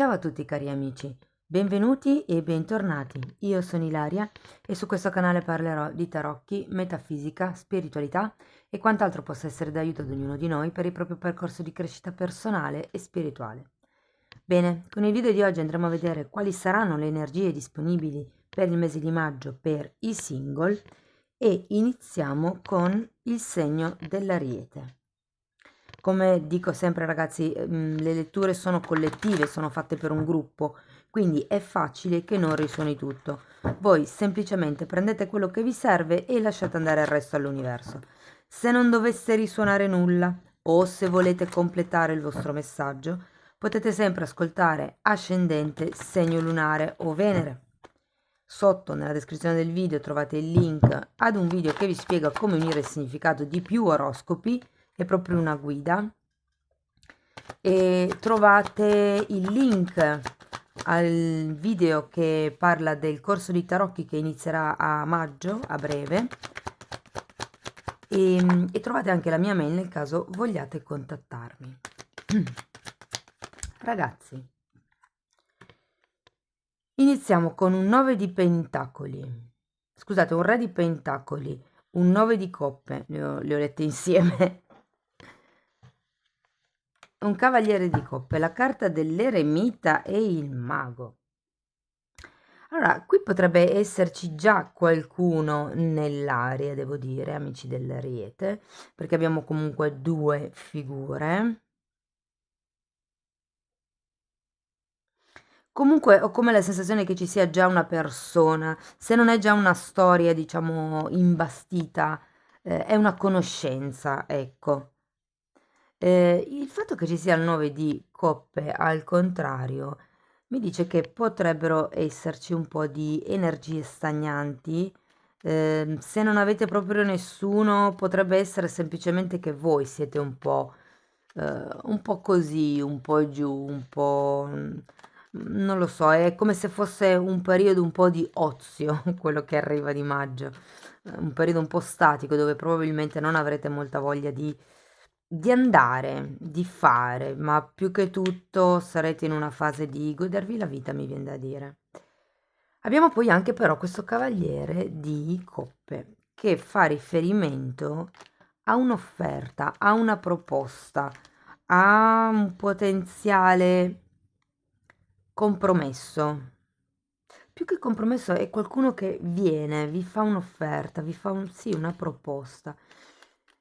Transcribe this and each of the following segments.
Ciao a tutti cari amici, benvenuti e bentornati. Io sono Ilaria e su questo canale parlerò di tarocchi, metafisica, spiritualità e quant'altro possa essere d'aiuto ad ognuno di noi per il proprio percorso di crescita personale e spirituale. Bene, con il video di oggi andremo a vedere quali saranno le energie disponibili per il mese di maggio per i single e iniziamo con il segno dell'Ariete. Come dico sempre ragazzi, le letture sono collettive, sono fatte per un gruppo, quindi è facile che non risuoni tutto. Voi semplicemente prendete quello che vi serve e lasciate andare il resto all'universo. Se non dovesse risuonare nulla o se volete completare il vostro messaggio, potete sempre ascoltare ascendente, segno lunare o Venere. Sotto nella descrizione del video trovate il link ad un video che vi spiega come unire il significato di più oroscopi, è proprio una guida, e trovate il link al video che parla del corso di tarocchi che inizierà a maggio, a breve, e trovate anche la mia mail nel caso vogliate contattarmi. Ragazzi, iniziamo con un 9 di pentacoli, scusate, un re di pentacoli, un 9 di coppe, le ho lette insieme, un cavaliere di coppe, la carta dell'eremita e il mago. Allora, qui potrebbe esserci già qualcuno nell'area, devo dire, amici dell'Ariete, perché abbiamo comunque due figure. Comunque ho come la sensazione che ci sia già una persona, se non è già una storia, diciamo, imbastita, è una conoscenza, ecco. Il fatto che ci sia il 9 di coppe al contrario mi dice che potrebbero esserci un po' di energie stagnanti. Se non avete proprio nessuno, potrebbe essere semplicemente che voi siete un po' così, un po' giù, un po'... non lo so, è come se fosse un periodo un po' di ozio, quello che arriva di maggio, un periodo un po' statico dove probabilmente non avrete molta voglia di andare, di fare, ma più che tutto sarete in una fase di godervi la vita, mi viene da dire. Abbiamo poi anche però questo cavaliere di coppe che fa riferimento a un'offerta, a una proposta, a un potenziale compromesso. Più che compromesso è qualcuno che viene, vi fa un'offerta, vi fa sì, una proposta.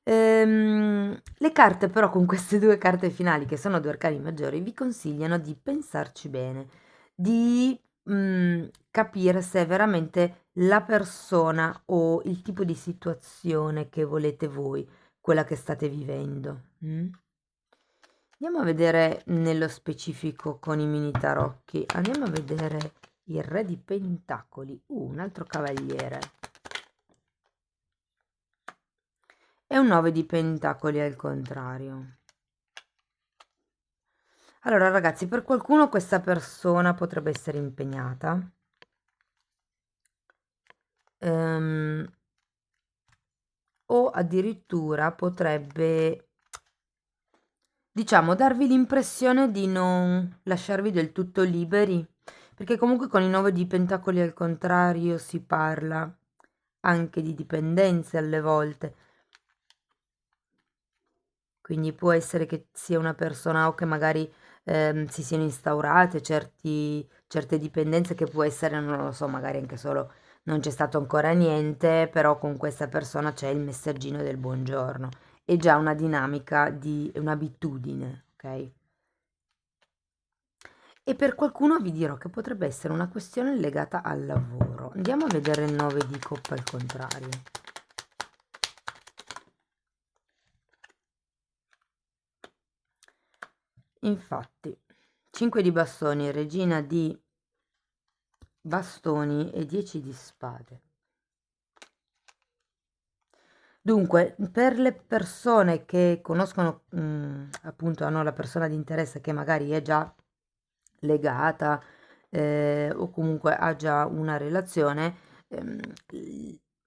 Le carte però con queste due carte finali, che sono due arcani maggiori, vi consigliano di pensarci bene, di capire se è veramente la persona o il tipo di situazione che volete voi, quella che state vivendo. Andiamo a vedere nello specifico con i mini tarocchi. Andiamo a vedere il re di pentacoli, un altro cavaliere, e un 9 di pentacoli al contrario. Allora ragazzi, per qualcuno questa persona potrebbe essere impegnata, o addirittura potrebbe, diciamo, darvi l'impressione di non lasciarvi del tutto liberi, perché comunque con i 9 di pentacoli al contrario si parla anche di dipendenze alle volte, quindi può essere che sia una persona o che magari si siano instaurate certe dipendenze, che può essere, non lo so, magari anche solo non c'è stato ancora niente, però con questa persona c'è il messaggino del buongiorno, è già una dinamica di un'abitudine, ok? E per qualcuno vi dirò che potrebbe essere una questione legata al lavoro. Andiamo a vedere il 9 di coppa al contrario. Infatti, 5 di bastoni, regina di bastoni e 10 di spade. Dunque, per le persone che conoscono, appunto, hanno la persona di interesse che magari è già legata, o comunque ha già una relazione,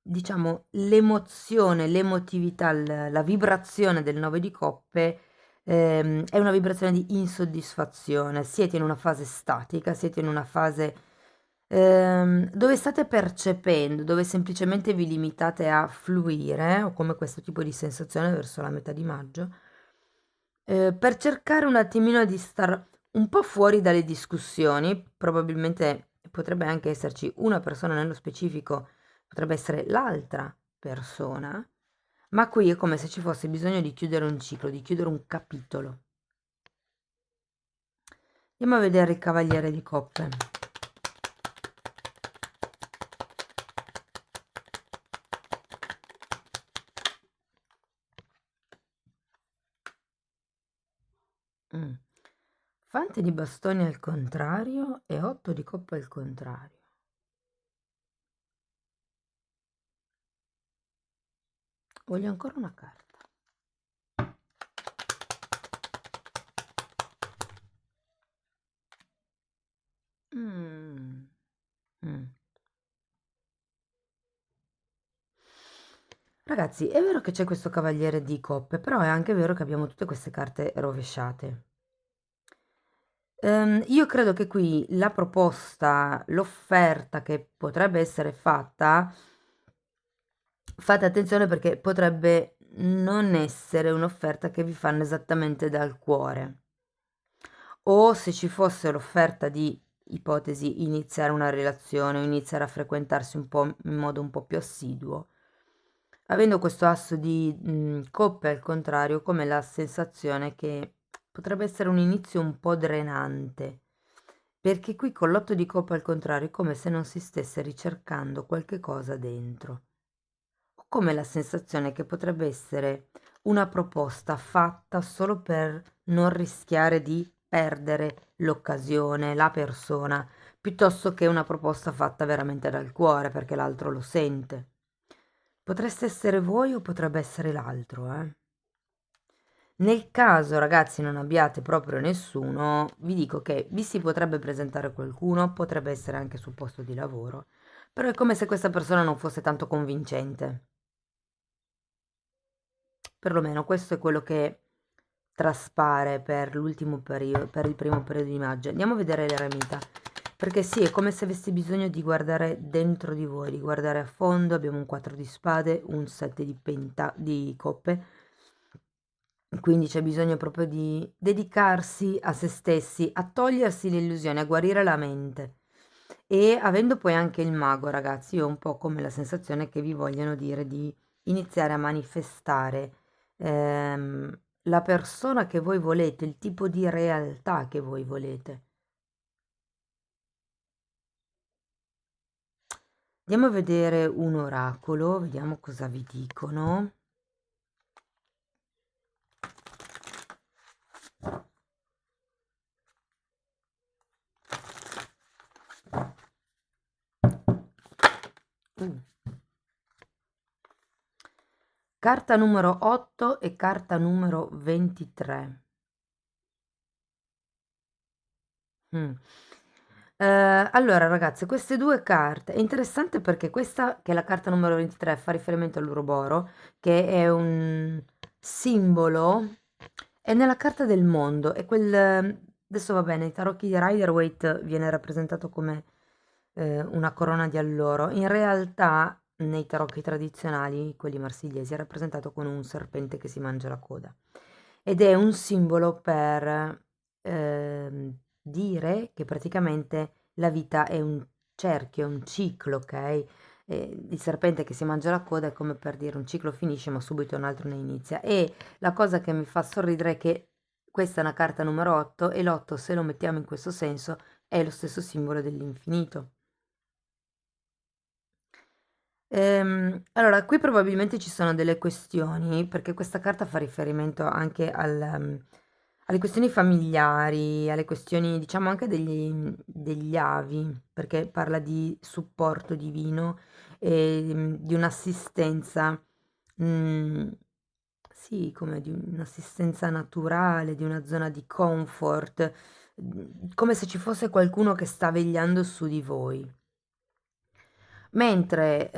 diciamo l'emozione, l'emotività, la vibrazione del 9 di coppe È una vibrazione di insoddisfazione, siete in una fase statica, siete in una fase dove state percependo, dove semplicemente vi limitate a fluire, o come questo tipo di sensazione verso la metà di maggio, per cercare un attimino di star un po' fuori dalle discussioni. Probabilmente potrebbe anche esserci una persona nello specifico, potrebbe essere l'altra persona, ma qui è come se ci fosse bisogno di chiudere un ciclo, di chiudere un capitolo. Andiamo a vedere il Cavaliere di Coppe. Mm. Fante di bastoni al contrario e 8 di coppe al contrario. Voglio ancora una carta. Mm. Mm. Ragazzi, è vero che c'è questo Cavaliere di coppe, però è anche vero che abbiamo tutte queste carte rovesciate. Io credo che qui la proposta, l'offerta che potrebbe essere fatta, fate attenzione perché potrebbe non essere un'offerta che vi fanno esattamente dal cuore. O se ci fosse l'offerta di, ipotesi, iniziare una relazione o iniziare a frequentarsi un po' in modo un po' più assiduo, avendo questo asso di coppe al contrario, come la sensazione che potrebbe essere un inizio un po' drenante, perché qui con l'otto di coppe al contrario è come se non si stesse ricercando qualche cosa dentro, o come la sensazione che potrebbe essere una proposta fatta solo per non rischiare di perdere l'occasione, la persona, piuttosto che una proposta fatta veramente dal cuore perché l'altro lo sente. Potreste essere voi o potrebbe essere l'altro, eh. Nel caso, ragazzi, non abbiate proprio nessuno, vi dico che vi si potrebbe presentare qualcuno, potrebbe essere anche sul posto di lavoro, però è come se questa persona non fosse tanto convincente. Perlomeno questo è quello che traspare per l'ultimo periodo, per il primo periodo di maggio. Andiamo a vedere l'eremita, perché sì, è come se avessi bisogno di guardare dentro di voi, di guardare a fondo. Abbiamo un 4 di spade, un 7 di coppe, quindi c'è bisogno proprio di dedicarsi a se stessi, a togliersi le illusioni, a guarire la mente. E avendo poi anche il mago, ragazzi, io ho un po' come la sensazione che vi vogliono dire di iniziare a manifestare la persona che voi volete, il tipo di realtà che voi volete. Andiamo a vedere un oracolo, vediamo cosa vi dicono. Uh. Carta numero 8 e carta numero 23. Mm. Allora, ragazze, queste due carte è interessante perché questa, che è la carta numero 23, fa riferimento all'Uroboro, che è un simbolo, è nella carta del mondo, è quel, adesso va bene, i tarocchi di Rider-Waite viene rappresentato come una corona di alloro. In realtà, nei tarocchi tradizionali, quelli marsigliesi, è rappresentato con un serpente che si mangia la coda. Ed è un simbolo per dire che praticamente la vita è un cerchio, è un ciclo, ok? Il serpente che si mangia la coda è come per dire un ciclo finisce ma subito un altro ne inizia. E la cosa che mi fa sorridere è che questa è una carta numero 8 e l'8, se lo mettiamo in questo senso, è lo stesso simbolo dell'infinito. Allora, qui probabilmente ci sono delle questioni, perché questa carta fa riferimento anche alle questioni familiari, alle questioni, diciamo, anche degli avi, perché parla di supporto divino e di un'assistenza, mm, sì, come di un'assistenza naturale, di una zona di comfort, come se ci fosse qualcuno che sta vegliando su di voi. Mentre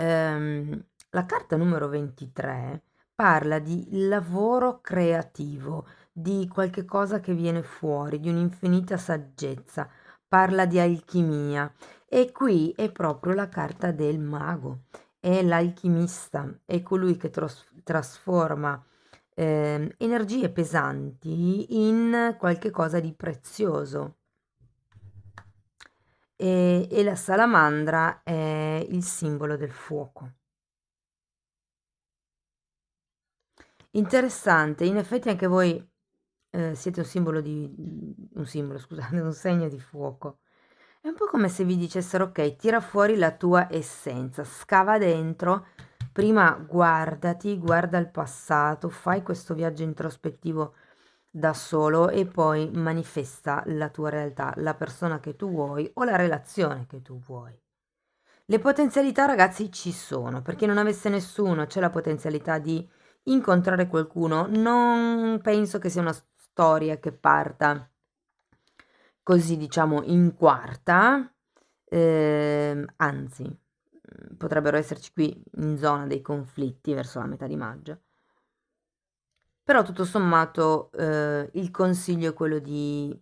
la carta numero 23 parla di lavoro creativo, di qualche cosa che viene fuori, di un'infinita saggezza, parla di alchimia e qui è proprio la carta del mago, è l'alchimista, è colui che trasforma energie pesanti in qualche cosa di prezioso. E la salamandra è il simbolo del fuoco. Interessante, in effetti anche voi siete un simbolo, scusate, un segno di fuoco. È un po' come se vi dicessero, ok, tira fuori la tua essenza, scava dentro, prima guardati, guarda il passato, fai questo viaggio introspettivo da solo e poi manifesta la tua realtà, la persona che tu vuoi o la relazione che tu vuoi. Le potenzialità, ragazzi, ci sono. Per chi non avesse nessuno, c'è la potenzialità di incontrare qualcuno. Non penso che sia una storia che parta così, diciamo, in quarta. Anzi, potrebbero esserci qui in zona dei conflitti verso la metà di maggio. Però tutto sommato il consiglio è quello di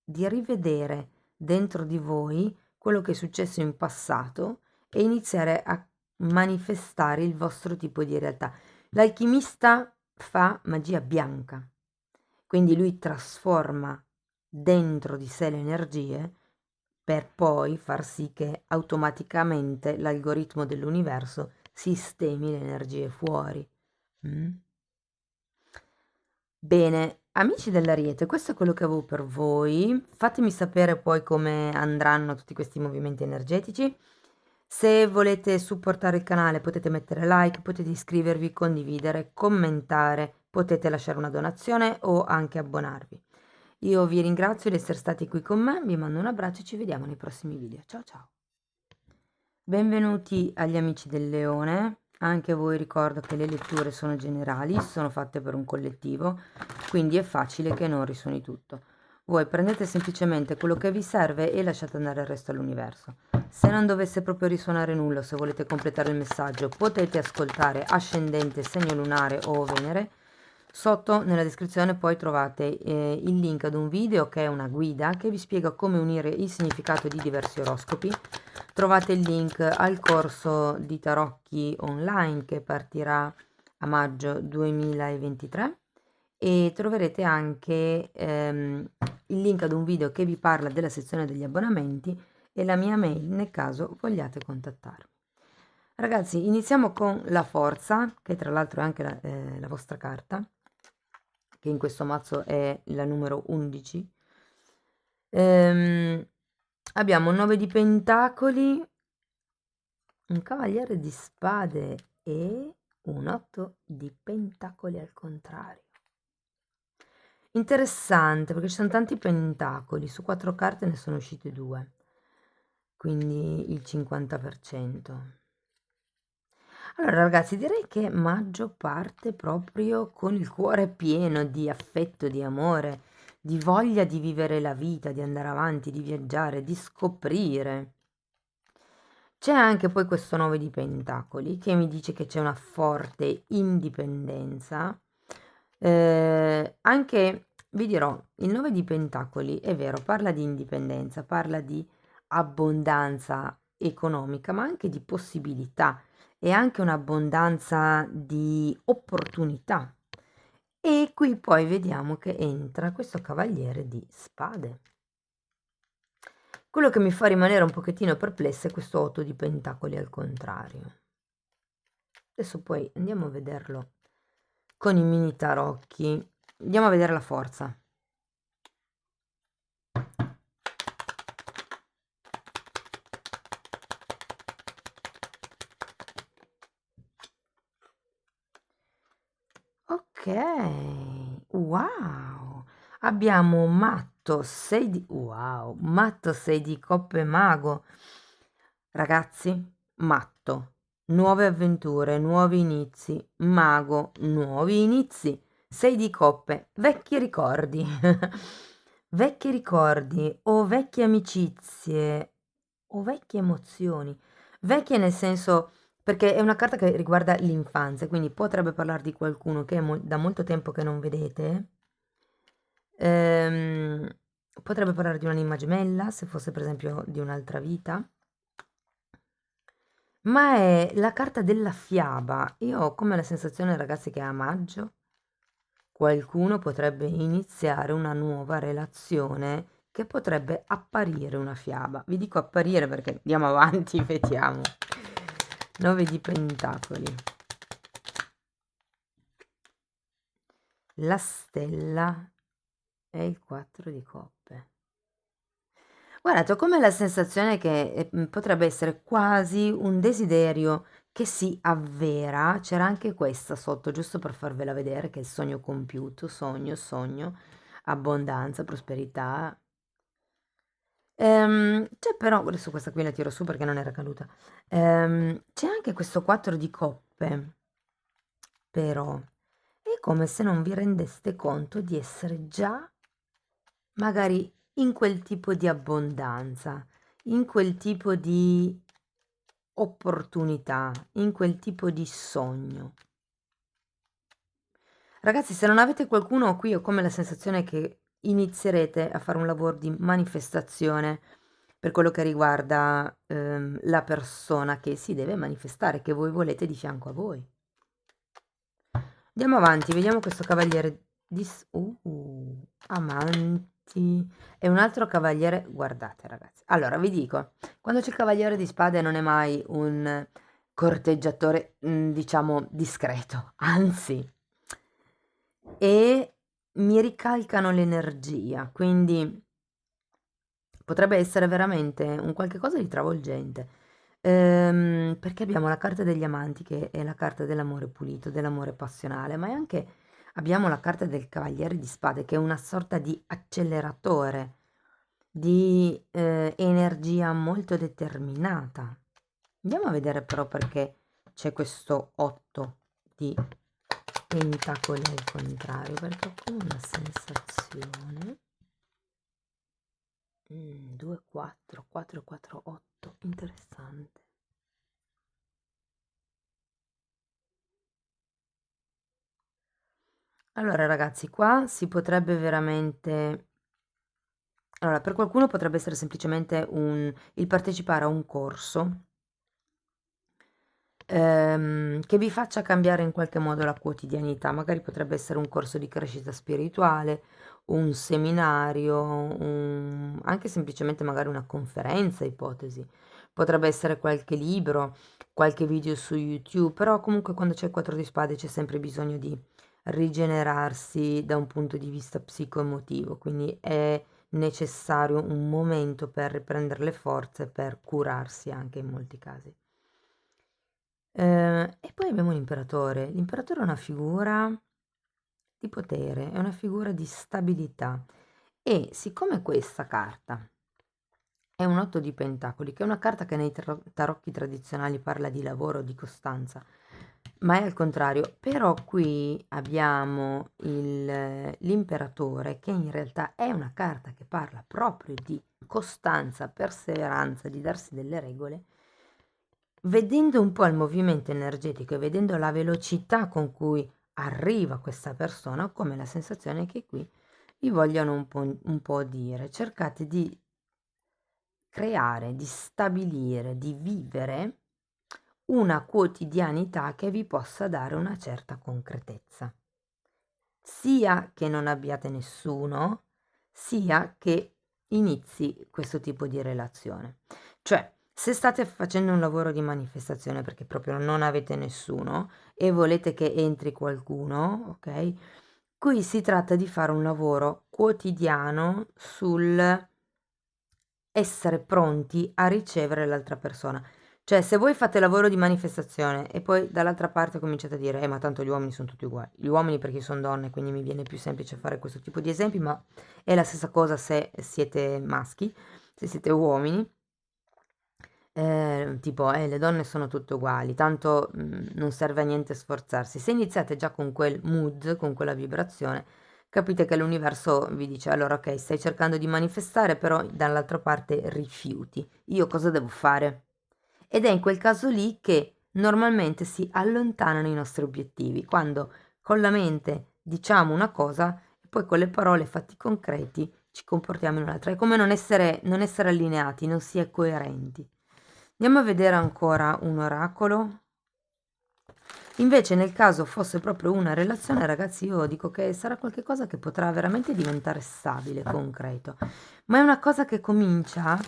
rivedere dentro di voi quello che è successo in passato e iniziare a manifestare il vostro tipo di realtà. L'alchimista fa magia bianca, quindi lui trasforma dentro di sé le energie per poi far sì che automaticamente l'algoritmo dell'universo sistemi le energie fuori. Mm? Bene, amici dell'Ariete, questo è quello che avevo per voi. Fatemi sapere poi come andranno tutti questi movimenti energetici. Se volete supportare il canale potete mettere like, potete iscrivervi, condividere, commentare, potete lasciare una donazione o anche abbonarvi. Io vi ringrazio di essere stati qui con me, vi mando un abbraccio e ci vediamo nei prossimi video. Ciao ciao! Benvenuti agli amici del leone, anche a voi ricordo che le letture sono generali, sono fatte per un collettivo, quindi è facile che non risuoni tutto. Voi prendete semplicemente quello che vi serve e lasciate andare il resto all'universo. Se non dovesse proprio risuonare nulla, se volete completare il messaggio, potete ascoltare ascendente, segno lunare o Venere. Sotto nella descrizione poi trovate il link ad un video che è una guida che vi spiega come unire il significato di diversi oroscopi. Trovate il link al corso di tarocchi online che partirà a maggio 2023 e troverete anche il link ad un video che vi parla della sezione degli abbonamenti e la mia mail nel caso vogliate contattarmi. Ragazzi, iniziamo con la forza, che tra l'altro è anche la vostra carta, che in questo mazzo è la numero 11. Abbiamo un 9 di pentacoli, un cavaliere di spade e un 8 di pentacoli al contrario. Interessante perché ci sono tanti pentacoli, su 4 carte ne sono uscite 2, quindi il 50%. Allora ragazzi, direi che maggio parte proprio con il cuore pieno di affetto, di amore, di voglia di vivere la vita, di andare avanti, di viaggiare, di scoprire. C'è anche poi questo 9 di pentacoli che mi dice che c'è una forte indipendenza. Anche, vi dirò, il 9 di pentacoli è vero, parla di indipendenza, parla di abbondanza economica, ma anche di possibilità e anche un'abbondanza di opportunità. E qui poi vediamo che entra questo cavaliere di spade. Quello che mi fa rimanere un pochettino perplessa è questo 8 di pentacoli al contrario. Adesso poi andiamo a vederlo con i mini tarocchi. Andiamo a vedere la forza. Ok, wow, abbiamo matto 6 di wow, matto 6 di coppe mago. Ragazzi, matto, nuove avventure, nuovi inizi, mago, nuovi inizi, 6 di coppe, vecchi ricordi. Vecchi ricordi o vecchie amicizie o vecchie emozioni. Vecchie nel senso perché è una carta che riguarda l'infanzia, quindi potrebbe parlare di qualcuno che è da molto tempo che non vedete. Ehm, Potrebbe parlare di un'anima gemella, se fosse per esempio di un'altra vita. Ma è la carta della fiaba. Io ho come la sensazione, ragazzi, che a maggio qualcuno potrebbe iniziare una nuova relazione che potrebbe apparire una fiaba. Vi dico apparire perché andiamo avanti, vediamo. 9 di pentacoli. La stella e il 4 di coppe. Guardate, ho come la sensazione che potrebbe essere quasi un desiderio che si avvera. C'era anche questa sotto, giusto per farvela vedere, che è il sogno compiuto, sogno, abbondanza, prosperità. C'è però, adesso questa qui la tiro su perché non era caduta. C'è anche questo 4 di coppe, però è come se non vi rendeste conto di essere già magari in quel tipo di abbondanza, in quel tipo di opportunità, in quel tipo di sogno. Ragazzi, se non avete qualcuno qui, ho come la sensazione che inizierete a fare un lavoro di manifestazione per quello che riguarda la persona che si deve manifestare, che voi volete di fianco a voi. Andiamo avanti, vediamo questo cavaliere di... amanti. E un altro cavaliere... Guardate, ragazzi. Allora, vi dico, quando c'è il cavaliere di spade non è mai un corteggiatore, diciamo, discreto. Anzi, e mi ricalcano l'energia, quindi potrebbe essere veramente un qualche cosa di travolgente. Perché abbiamo la carta degli amanti, che è la carta dell'amore pulito, dell'amore passionale, ma è anche abbiamo la carta del cavaliere di spade, che è una sorta di acceleratore, di energia molto determinata. Andiamo a vedere però perché c'è questo 8 di pentacoli al contrario, perché ho come una sensazione. 2, 4, 4, 4, 8, interessante. Allora ragazzi, qua si potrebbe veramente... Allora, per qualcuno potrebbe essere semplicemente il partecipare a un corso che vi faccia cambiare in qualche modo la quotidianità. Magari potrebbe essere un corso di crescita spirituale, un seminario, anche semplicemente magari una conferenza, ipotesi. Potrebbe essere qualche libro, qualche video su YouTube, però comunque quando c'è il 4 di spade c'è sempre bisogno di rigenerarsi da un punto di vista psicoemotivo, quindi è necessario un momento per riprendere le forze, per curarsi anche in molti casi. E poi abbiamo l'imperatore. L'imperatore è una figura di potere, è una figura di stabilità e siccome questa carta è un 8 di pentacoli, che è una carta che nei tarocchi tradizionali parla di lavoro, di costanza, ma è al contrario, però qui abbiamo l'imperatore che in realtà è una carta che parla proprio di costanza, perseveranza, di darsi delle regole. Vedendo un po' il movimento energetico e vedendo la velocità con cui arriva questa persona, ho come la sensazione che qui vi vogliano un po' dire, cercate di creare, di stabilire, di vivere una quotidianità che vi possa dare una certa concretezza, sia che non abbiate nessuno, sia che inizi questo tipo di relazione. Cioè, se state facendo un lavoro di manifestazione perché proprio non avete nessuno e volete che entri qualcuno, ok? Qui si tratta di fare un lavoro quotidiano sul essere pronti a ricevere l'altra persona. Cioè, se voi fate lavoro di manifestazione e poi dall'altra parte cominciate a dire, ma tanto gli uomini sono tutti uguali. Gli uomini perché sono donne, quindi mi viene più semplice fare questo tipo di esempi, ma è la stessa cosa se siete maschi, se siete uomini. Tipo, le donne sono tutte uguali, tanto non serve a niente sforzarsi. Se iniziate già con quel mood, con quella vibrazione, capite che l'universo vi dice, allora ok, stai cercando di manifestare, però dall'altra parte rifiuti. Io cosa devo fare? Ed è in quel caso lì che normalmente si allontanano i nostri obiettivi, quando con la mente diciamo una cosa e poi con le parole, fatti concreti, ci comportiamo in un'altra. È come non essere allineati, non si è coerenti. Andiamo a vedere ancora un oracolo. Invece nel caso fosse proprio una relazione, ragazzi, io dico che sarà qualcosa che potrà veramente diventare stabile, concreto, ma è una cosa che comincia,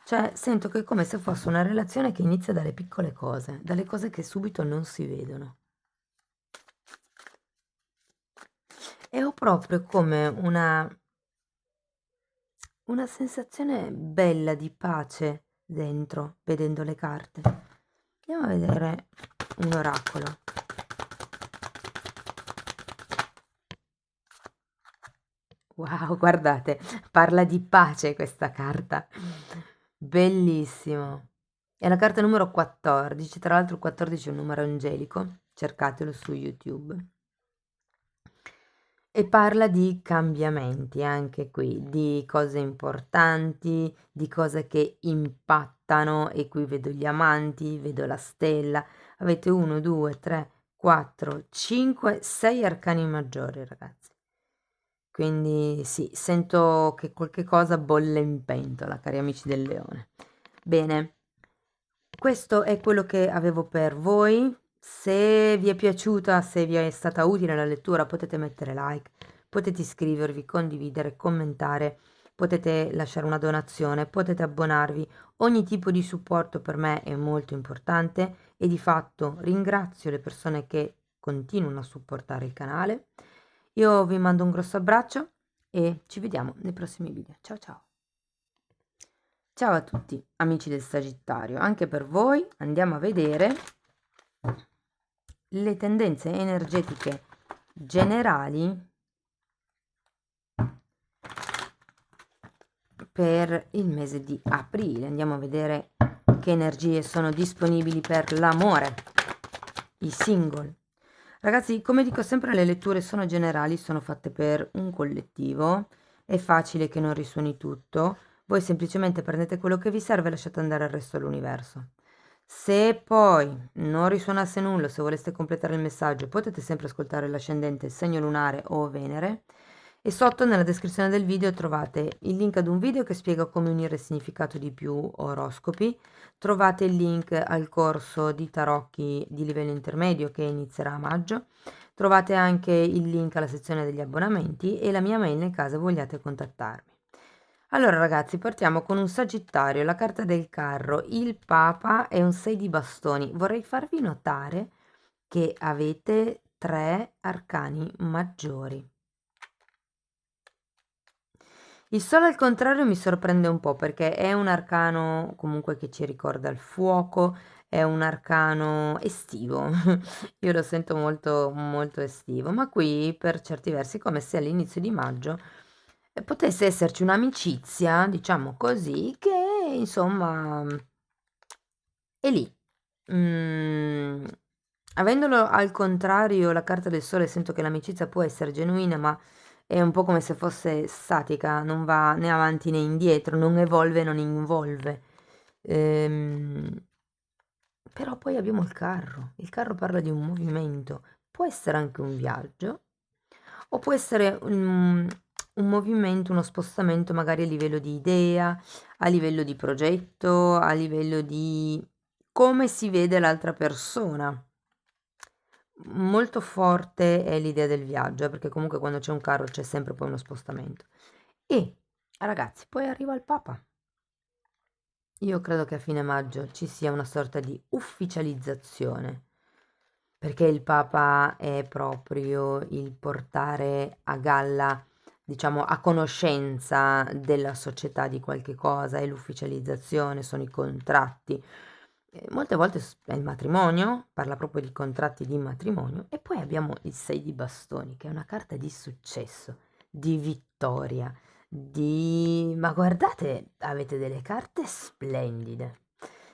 cioè sento che è come se fosse una relazione che inizia dalle piccole cose, dalle cose che subito non si vedono. E ho proprio come una sensazione bella di pace dentro, vedendo le carte. Andiamo a vedere un oracolo. Wow, guardate, parla di pace questa carta. Bellissimo. È la carta numero 14, tra l'altro il 14 è un numero angelico, cercatelo su YouTube. E parla di cambiamenti anche qui, di cose importanti, di cose che impattano, e qui vedo gli amanti, vedo la stella. Avete 1, 2, 3, 4, 5, 6 arcani maggiori, ragazzi. Quindi sì, sento che qualche cosa bolle in pentola, cari amici del leone. Bene, questo è quello che avevo per voi. Se vi è piaciuta, se vi è stata utile la lettura, potete mettere like, potete iscrivervi, condividere, commentare, potete lasciare una donazione, potete abbonarvi. Ogni tipo di supporto per me è molto importante e di fatto ringrazio le persone che continuano a supportare il canale. Io vi mando un grosso abbraccio e ci vediamo nei prossimi video. Ciao ciao! Ciao a tutti amici del Sagittario, anche per voi andiamo a vedere le tendenze energetiche generali per il mese di aprile. Andiamo a vedere che energie sono disponibili per l'amore, i single. Ragazzi, come dico sempre, le letture sono generali, sono fatte per un collettivo, è facile che non risuoni tutto, voi semplicemente prendete quello che vi serve e lasciate andare il resto all'universo. Se poi non risuonasse nulla, se voleste completare il messaggio, potete sempre ascoltare l'ascendente, il segno lunare o Venere. E sotto nella descrizione del video trovate il link ad un video che spiega come unire il significato di più oroscopi. Trovate il link al corso di tarocchi di livello intermedio che inizierà a maggio. Trovate anche il link alla sezione degli abbonamenti e la mia mail nel caso vogliate contattarmi. Allora ragazzi, partiamo con un Sagittario, la carta del carro, il Papa e un 6 di bastoni. Vorrei farvi notare che avete 3 arcani maggiori. Il Sole al contrario mi sorprende un po' perché è un arcano comunque che ci ricorda il fuoco, è un arcano estivo, io lo sento molto molto estivo, ma qui per certi versi come se all'inizio di maggio potesse esserci un'amicizia, diciamo così, che insomma è lì. Mm, avendolo al contrario la carta del Sole, sento che l'amicizia può essere genuina, ma è un po' come se fosse statica, non va né avanti né indietro, non evolve, non involve. Ehm, Però poi abbiamo il carro parla di un movimento, può essere anche un viaggio, o può essere un movimento, uno spostamento magari a livello di idea, a livello di progetto, a livello di come si vede l'altra persona. Molto forte è l'idea del viaggio, perché comunque quando c'è un carro c'è sempre poi uno spostamento. E ragazzi, poi arriva il Papa. Io credo che a fine maggio ci sia una sorta di ufficializzazione, perché il Papa è proprio il portare a galla, diciamo, a conoscenza della società di qualche cosa, è l'ufficializzazione, sono i contratti. Molte volte è il matrimonio, parla proprio di contratti di matrimonio, e poi abbiamo il 6 di bastoni, che è una carta di successo, di vittoria, di... Ma guardate, avete delle carte splendide.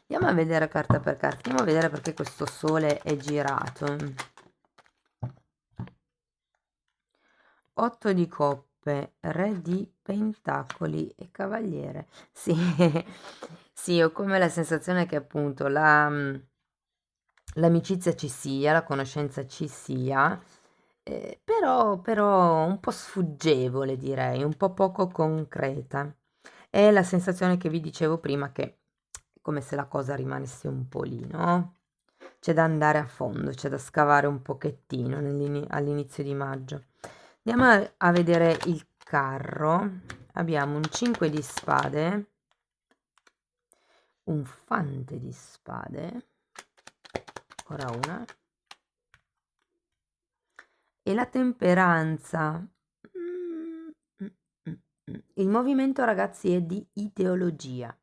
Andiamo a vedere carta per carta, andiamo a vedere perché questo sole è girato. 8 di coppe, re di pentacoli e cavaliere. Sì, sì, ho come la sensazione che appunto l'amicizia ci sia, la conoscenza ci sia, però un po' sfuggevole direi, un po' poco concreta. È la sensazione che vi dicevo prima che è come se la cosa rimanesse un po' lì, no? C'è da andare a fondo, c'è da scavare un pochettino all'inizio di maggio. Andiamo a vedere il carro. Abbiamo un 5 di spade, un fante di spade, ora una, e la temperanza. Il movimento, ragazzi, è di ideologia,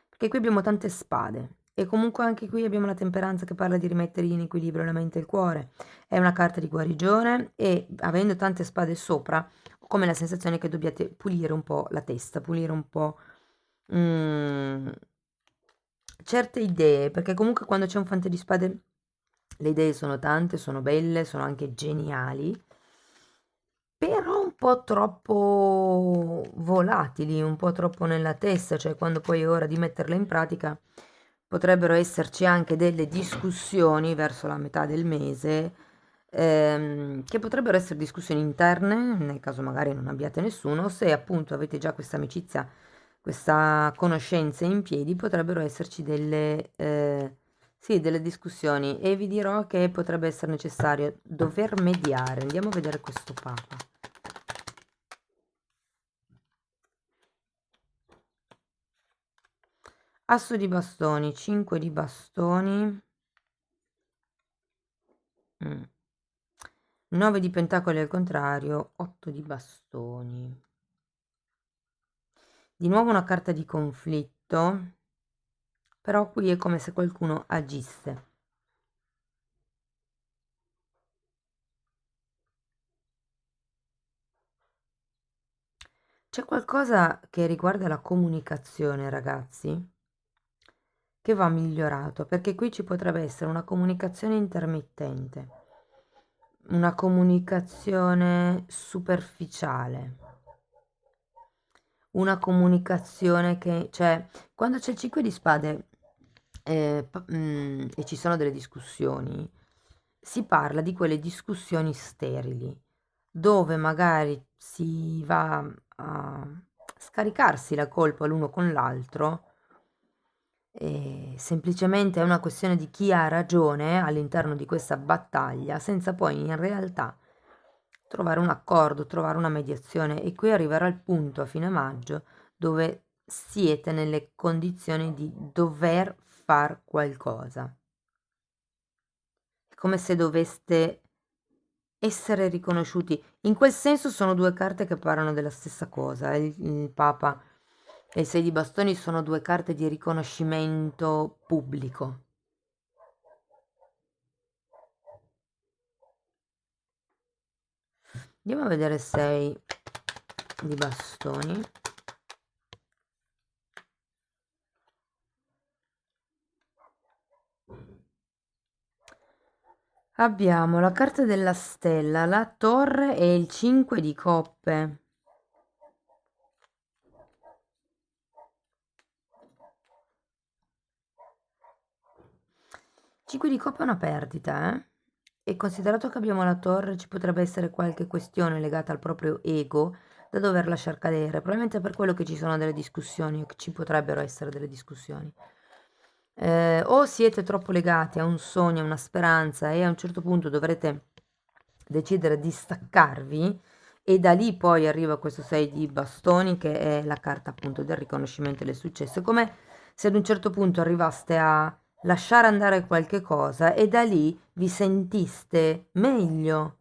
perché qui abbiamo tante spade e comunque anche qui abbiamo la temperanza che parla di rimettere in equilibrio la mente e il cuore. È una carta di guarigione e avendo tante spade sopra ho come la sensazione che dobbiate pulire un po' la testa, pulire un po' certe idee, perché comunque quando c'è un fante di spade le idee sono tante, sono belle, sono anche geniali, però un po' troppo volatili, un po' troppo nella testa, cioè quando poi è ora di metterle in pratica potrebbero esserci anche delle discussioni verso la metà del mese, che potrebbero essere discussioni interne, nel caso magari non abbiate nessuno, se appunto avete già questa amicizia, questa conoscenza in piedi, potrebbero esserci delle, sì, delle discussioni e vi dirò che potrebbe essere necessario dover mediare. Andiamo a vedere questo Papa. Asso di bastoni, 5 di bastoni, 9 di pentacoli al contrario, 8 di bastoni. Di nuovo una carta di conflitto, però qui è come se qualcuno agisse. C'è qualcosa che riguarda la comunicazione, ragazzi, che va migliorato, perché qui ci potrebbe essere una comunicazione intermittente, una comunicazione superficiale, una comunicazione che, cioè, quando c'è il 5 di spade e ci sono delle discussioni, si parla di quelle discussioni sterili, dove magari si va a scaricarsi la colpa l'uno con l'altro e semplicemente è una questione di chi ha ragione all'interno di questa battaglia, senza poi in realtà trovare un accordo, trovare una mediazione. E qui arriverà il punto a fine maggio dove siete nelle condizioni di dover far qualcosa. È come se doveste essere riconosciuti. In quel senso sono due carte che parlano della stessa cosa. Il Papa e il 6 di bastoni sono due carte di riconoscimento pubblico. Andiamo a vedere 6 di bastoni. Abbiamo la carta della stella, la torre e il 5 di coppe. 5 di coppe è una perdita, eh? E considerato che abbiamo la torre, ci potrebbe essere qualche questione legata al proprio ego da dover lasciar cadere. Probabilmente è per quello che ci sono delle discussioni, o che ci potrebbero essere delle discussioni. O siete troppo legati a un sogno, a una speranza e a un certo punto dovrete decidere di staccarvi e da lì poi arriva questo 6 di bastoni che è la carta appunto del riconoscimento del successo. È come se ad un certo punto arrivaste a lasciare andare qualche cosa e da lì vi sentiste meglio.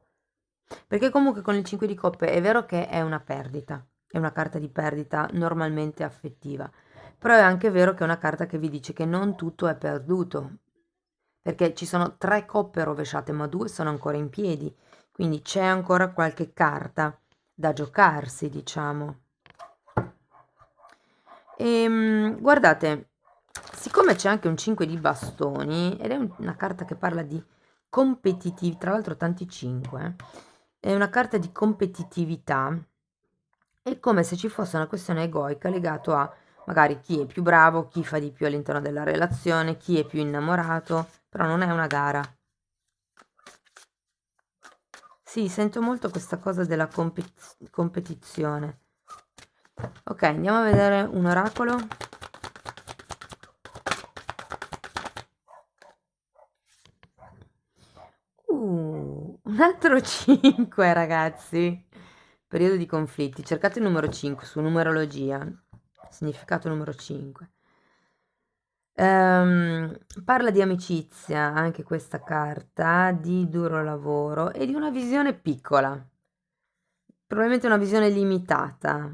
Perché comunque con il 5 di coppe è vero che è una perdita, è una carta di perdita normalmente affettiva, però è anche vero che è una carta che vi dice che non tutto è perduto, perché ci sono 3 coppe rovesciate, ma 2 sono ancora in piedi, quindi c'è ancora qualche carta da giocarsi, diciamo. Guardate, siccome c'è anche un 5 di bastoni, ed è una carta che parla di competitività, tra l'altro tanti 5, è una carta di competitività, è come se ci fosse una questione egoica legato a magari chi è più bravo, chi fa di più all'interno della relazione, chi è più innamorato, però non è una gara. Sì, sento molto questa cosa della competizione. Ok, andiamo a vedere un oracolo. Un altro 5, ragazzi. Periodo di conflitti. Cercate il numero 5 su numerologia. Significato numero 5. Parla di amicizia, anche questa carta, di duro lavoro e di una visione piccola. Probabilmente una visione limitata.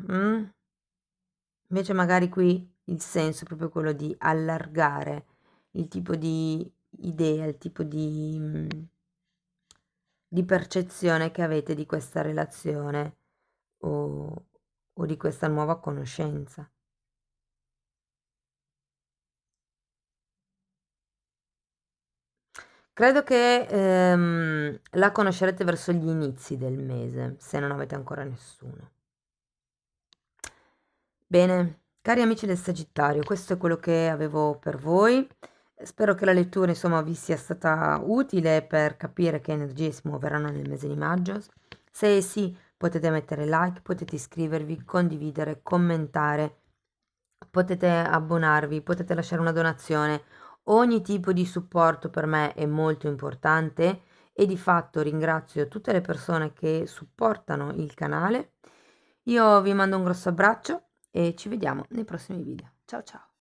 Invece magari qui il senso è proprio quello di allargare il tipo di idea, il tipo di percezione che avete di questa relazione o di questa nuova conoscenza. Credo che la conoscerete verso gli inizi del mese, se non avete ancora nessuno. Bene, cari amici del Sagittario, questo è quello che avevo per voi. Spero che la lettura, insomma, vi sia stata utile per capire che energie si muoveranno nel mese di maggio. Se sì, potete mettere like, potete iscrivervi, condividere, commentare, potete abbonarvi, potete lasciare una donazione. Ogni tipo di supporto per me è molto importante e di fatto ringrazio tutte le persone che supportano il canale. Io vi mando un grosso abbraccio e ci vediamo nei prossimi video. Ciao ciao!